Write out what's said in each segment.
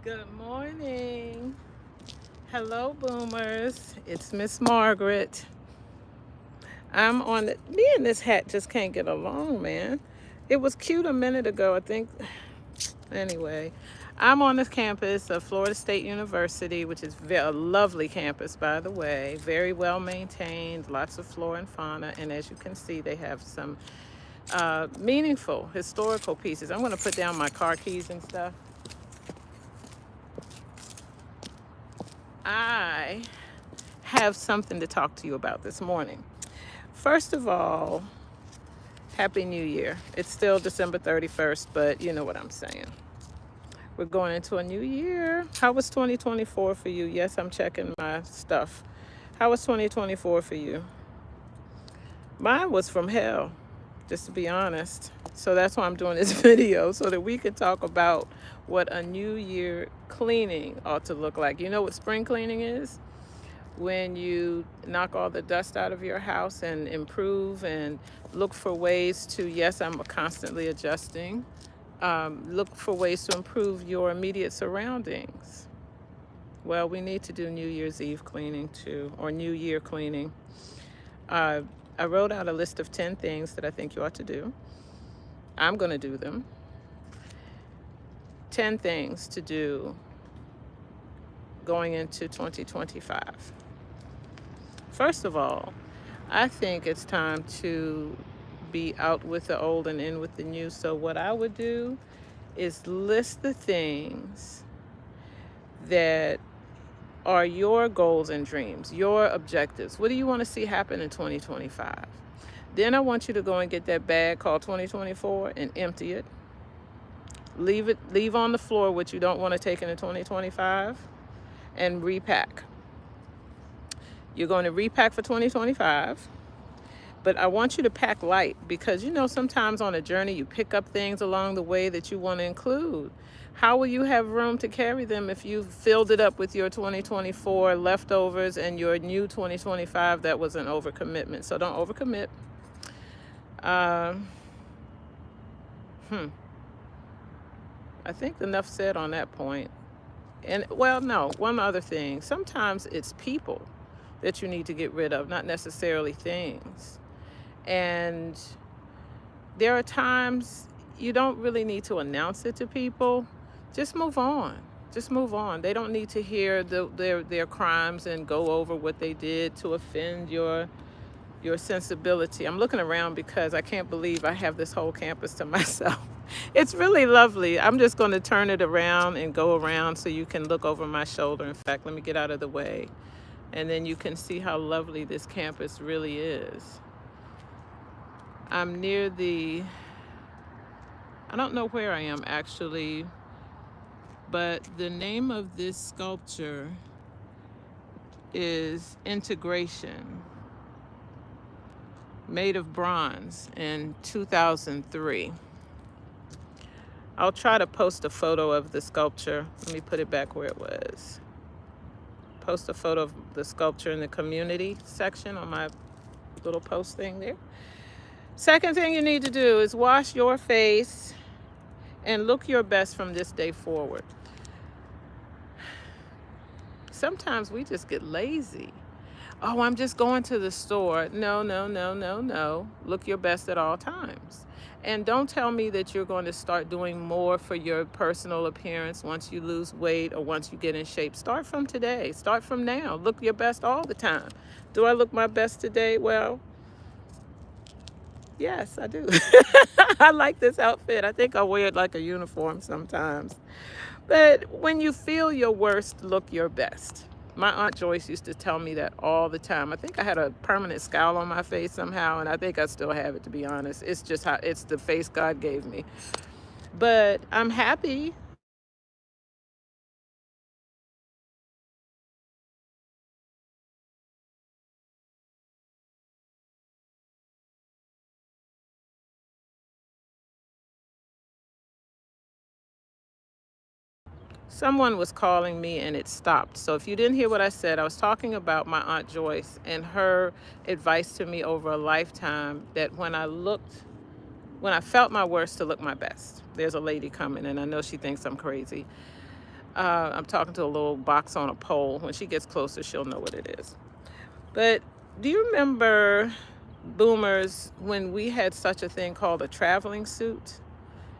Good morning. Hello, boomers. It's Miss Margaret. I'm on it. Me and this hat just can't get along, man. It was cute a minute ago, I think. Anyway, I'm on the campus of Florida State University, which is a lovely campus, by the way. Very well maintained, lots of flora and fauna. And as you can see, they have some meaningful historical pieces. I'm going to put down my car keys and stuff. I have something to talk to you about this morning. First of all, Happy New Year. It's still December 31st, but you know what I'm saying. We're going into a new year. How was 2024 for you? Yes, I'm checking my stuff. How was 2024 for you? Mine was from hell, just to be honest. So that's why I'm doing this video, so that we can talk about what a new year cleaning ought to look like. You know what spring cleaning is? When you knock all the dust out of your house and improve and look for ways to, yes, I'm constantly adjusting, look for ways to improve your immediate surroundings. Well, we need to do New Year's Eve cleaning too, or New Year cleaning. I wrote out a list of 10 things that I think you ought to do. I'm going to do them. 10 things to do going into 2025. First of all, I think it's time to be out with the old and in with the new. So what I would do is list the things that are your goals and dreams, your objectives. What do you want to see happen in 2025? Then I want you to go and get that bag called 2024 and empty it. Leave on the floor what you don't want to take into 2025 and repack. You're going to repack for 2025, but I want you to pack light because sometimes on a journey you pick up things along the way that you want to include. How will you have room to carry them if you filled it up with your 2024 leftovers and your new 2025 that was an overcommitment? So don't overcommit. I think enough said on that point. And well, no, one other thing. Sometimes it's people that you need to get rid of, not necessarily things. And there are times you don't really need to announce it to people. Just move on. Just move on. They don't need to hear their crimes and go over what they did to offend your sensibility. I'm looking around because I can't believe I have this whole campus to myself. It's really lovely. I'm just going to turn it around and go around so you can look over my shoulder. In fact, let me get out of the way. And then you can see how lovely this campus really is. I'm near I don't know where I am actually, but the name of this sculpture is Integration, made of bronze in 2003. I'll try to post a photo of the sculpture. Let me put it back where it was. Post a photo of the sculpture in the community section on my little post thing there. Second thing you need to do is wash your face and look your best from this day forward. Sometimes we just get lazy. Oh, I'm just going to the store. No. Look your best at all times. And don't tell me that you're going to start doing more for your personal appearance once you lose weight or once you get in shape. Start from today. Start from now. Look your best all the time. Do I look my best today? Well, yes, I do. I like this outfit. I think I wear it like a uniform sometimes. But when you feel your worst, look your best. My Aunt Joyce used to tell me that all the time. I think I had a permanent scowl on my face somehow, and I think I still have it, to be honest. It's just it's the face God gave me. But I'm happy. Someone was calling me and it stopped. So if you didn't hear what I said, I was talking about my Aunt Joyce and her advice to me over a lifetime that when I felt my worst, to look my best. There's a lady coming and I know she thinks I'm crazy. I'm talking to a little box on a pole. When she gets closer, she'll know what it is. But do you remember, boomers, when we had such a thing called a traveling suit?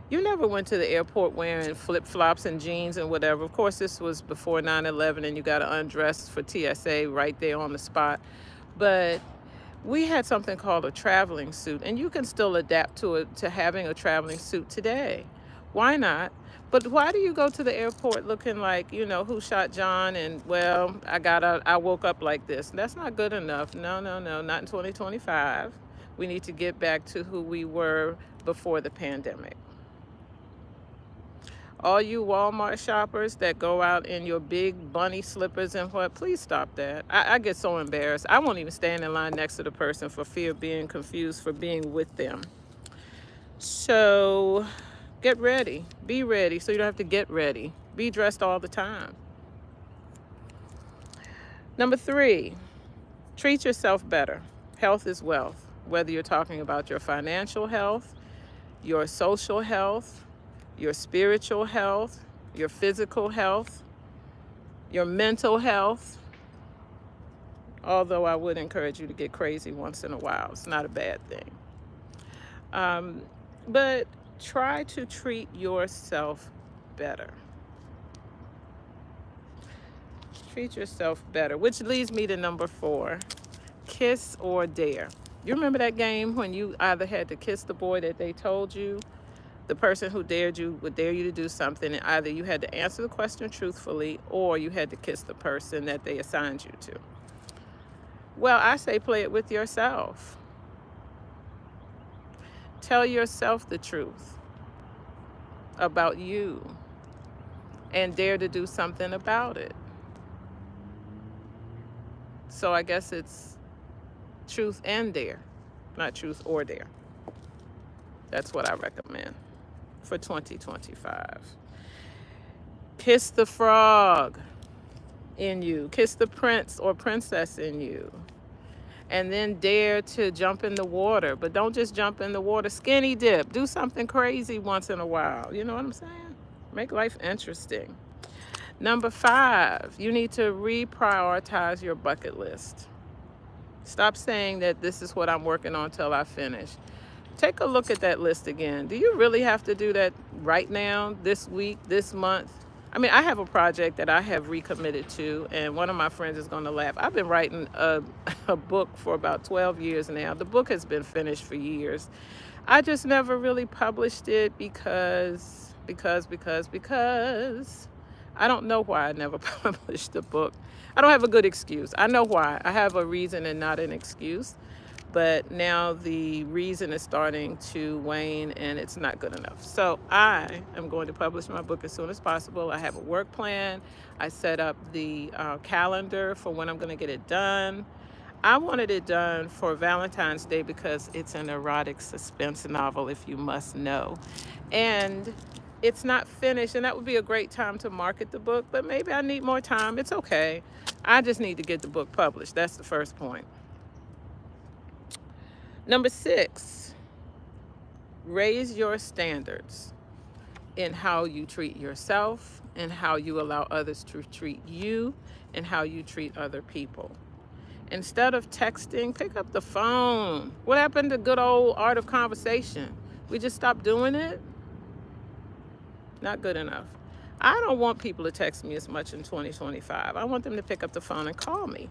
You never went to the airport wearing flip-flops and jeans and whatever. Of course, this was before 9/11 and you got to undress for TSA right there on the spot. But we had something called a traveling suit, and you can still adapt to it, to having a traveling suit today. Why not? But why do you go to the airport looking like, who shot John, and well, I woke up like this? That's not good enough. No, no, no, not in 2025. We need to get back to who we were before the pandemic. All you Walmart shoppers that go out in your big bunny slippers and what, please stop that. I get so embarrassed. I won't even stand in line next to the person for fear of being confused for being with them. So get ready. Be ready so you don't have to get ready. Be dressed all the time. Number 3, treat yourself better. Health is wealth. Whether you're talking about your financial health, your social health, your spiritual health, your physical health, your mental health. Although I would encourage you to get crazy once in a while. It's not a bad thing. But try to treat yourself better. Treat yourself better, which leads me to number 4, kiss or dare. You remember that game when you either had to kiss the boy that they told you, the person who dared you would dare you to do something, and either you had to answer the question truthfully or you had to kiss the person that they assigned you to. Well, I say play it with yourself. Tell yourself the truth about you and dare to do something about it. So I guess it's truth and dare, not truth or dare. That's what I recommend for 2025. Kiss the frog in you. Kiss the prince or princess in you. And then dare to jump in the water. But don't just jump in the water. Skinny dip. Do something crazy once in a while. You know what I'm saying? Make life interesting. Number 5, you need to reprioritize your bucket list. Stop saying that this is what I'm working on till I finish. Take a look at that list again. Do you really have to do that right now, this week, this month? I mean, I have a project that I have recommitted to, and one of my friends is going to laugh. I've been writing a book for about 12 years now. The book has been finished for years. I just never really published it because I don't know why I never published the book. I don't have a good excuse. I know why. I have a reason and not an excuse. But now the reason is starting to wane and it's not good enough. So I am going to publish my book as soon as possible. I have a work plan. I set up the calendar for when I'm going to get it done. I wanted it done for Valentine's Day because it's an erotic suspense novel, if you must know. And it's not finished, and that would be a great time to market the book, but maybe I need more time. It's okay. I just need to get the book published. That's the first point. Number 6, raise your standards in how you treat yourself and how you allow others to treat you and how you treat other people. Instead of texting, pick up the phone. What happened to good old art of conversation? We just stopped doing it? Not good enough. I don't want people to text me as much in 2025. I want them to pick up the phone and call me.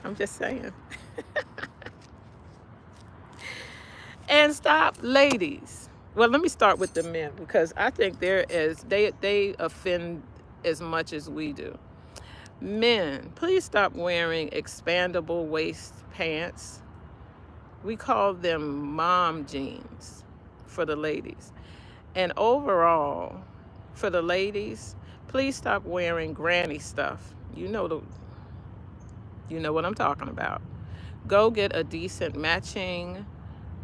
I'm just saying. And stop, ladies. Well, let me start with the men because I think they offend as much as we do. Men, please stop wearing expandable waist pants. We call them mom jeans for the ladies. And overall, for the ladies, please stop wearing granny stuff. You know what I'm talking about. Go get a decent matching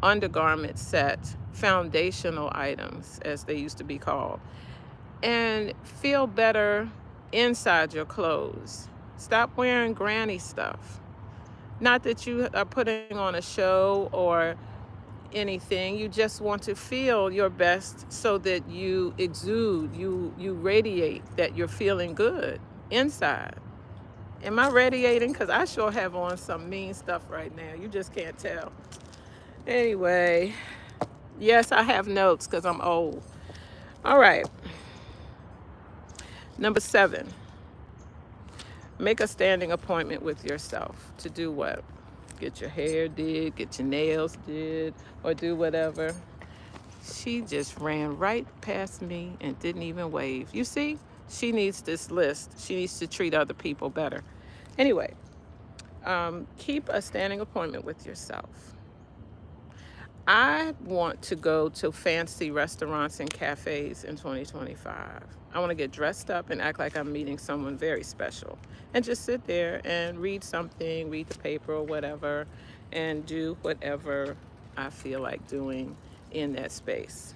undergarment set, foundational items, as they used to be called, and feel better inside your clothes. Stop wearing granny stuff. Not that you are putting on a show or anything. You just want to feel your best so that you exude, you radiate that you're feeling good inside. Am I radiating? Because I sure have on some mean stuff right now. You just can't tell. Anyway, yes, I have notes because I'm old. All right. Number 7, make a standing appointment with yourself to do what? Get your hair did, get your nails did, or do whatever. She just ran right past me and didn't even wave. You see, she needs this list. She needs to treat other people better. Anyway, keep a standing appointment with yourself. I want to go to fancy restaurants and cafes in 2025. I want to get dressed up and act like I'm meeting someone very special and just sit there and read something, read the paper or whatever, and do whatever I feel like doing in that space.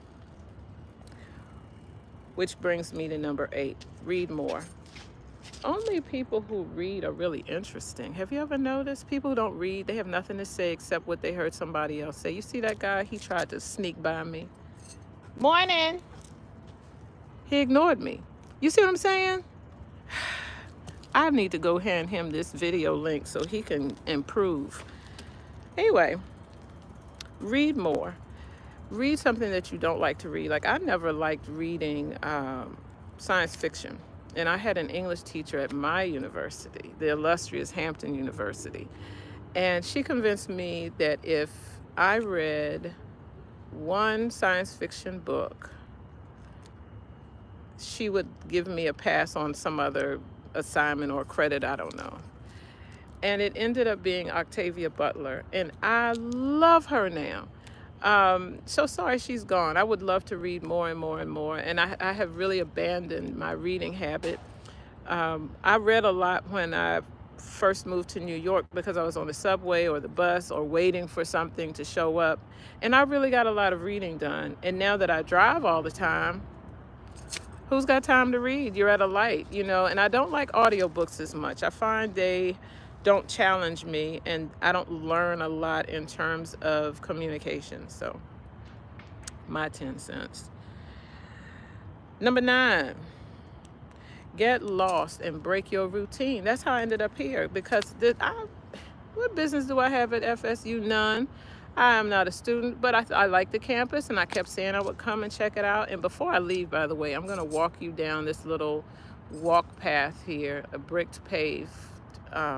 Which brings me to number 8, read more. Only people who read are really interesting. Have you ever noticed people who don't read, they have nothing to say except what they heard somebody else say? You see that guy? He tried to sneak by me. Morning. He ignored me. You see what I'm saying? I need to go hand him this video link so he can improve. Anyway, read more. Read something that you don't like to read. Like, I never liked reading science fiction. And I had an English teacher at my university, the illustrious Hampton University. And she convinced me that if I read one science fiction book, she would give me a pass on some other assignment or credit, I don't know. And it ended up being Octavia Butler. And I love her now. So sorry she's gone. I would love to read more and more and more. And I have really abandoned my reading habit. I read a lot when I first moved to New York because I was on the subway or the bus or waiting for something to show up. And I really got a lot of reading done. And now that I drive all the time, who's got time to read? You're at a light, you know. And I don't like audiobooks as much. I find they don't challenge me, and I don't learn a lot in terms of communication. So, my 10 cents. Number 9, get lost and break your routine. That's how I ended up here, because what business do I have at FSU? None. I am not a student, but I like the campus, and I kept saying I would come and check it out. And before I leave, by the way, I'm going to walk you down this little walk path here, a bricked paved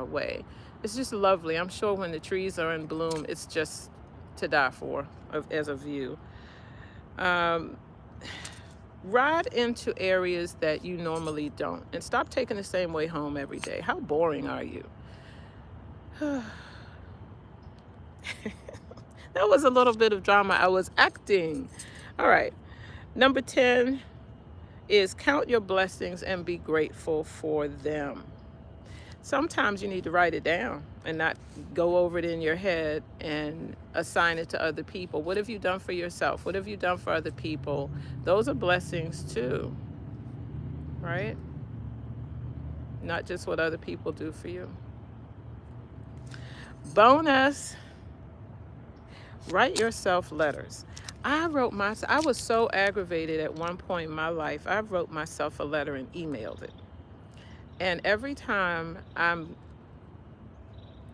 way. It's just lovely. I'm sure when the trees are in bloom, it's just to die for as a view. Ride into areas that you normally don't, and stop taking the same way home every day. How boring are you? That was a little bit of drama. I was acting. All right. Number 10 is count your blessings and be grateful for them. Sometimes you need to write it down and not go over it in your head and assign it to other people. What have you done for yourself? What have you done for other people? Those are blessings too, right? Not just what other people do for you. Bonus, write yourself letters. I was so aggravated at one point in my life. I wrote myself a letter and emailed it. And every time I'm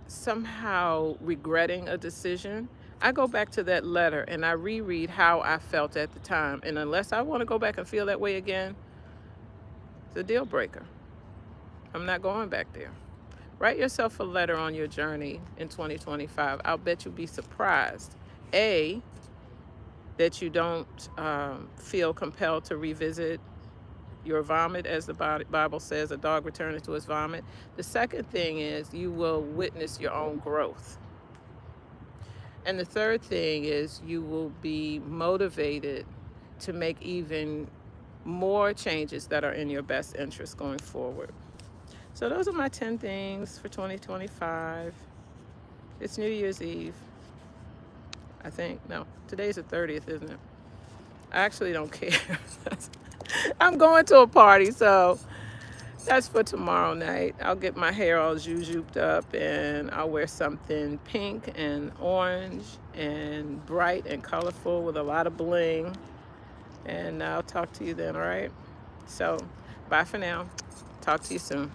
somehow regretting a decision, I go back to that letter and I reread how I felt at the time. And unless I want to go back and feel that way again, it's a deal breaker. I'm not going back there. Write yourself a letter on your journey in 2025. I'll bet you'll be surprised. A, that you don't feel compelled to revisit your vomit, as the Bible says, a dog returneth to his vomit. The second thing is you will witness your own growth. And the third thing is you will be motivated to make even more changes that are in your best interest going forward. So those are my 10 things for 2025. It's New Year's Eve, I think. No, today's the 30th, isn't it? I actually don't care. I'm going to a party, so that's for tomorrow night. I'll get my hair all zhuzhed up, and I'll wear something pink and orange and bright and colorful with a lot of bling. And I'll talk to you then, all right? So, bye for now. Talk to you soon.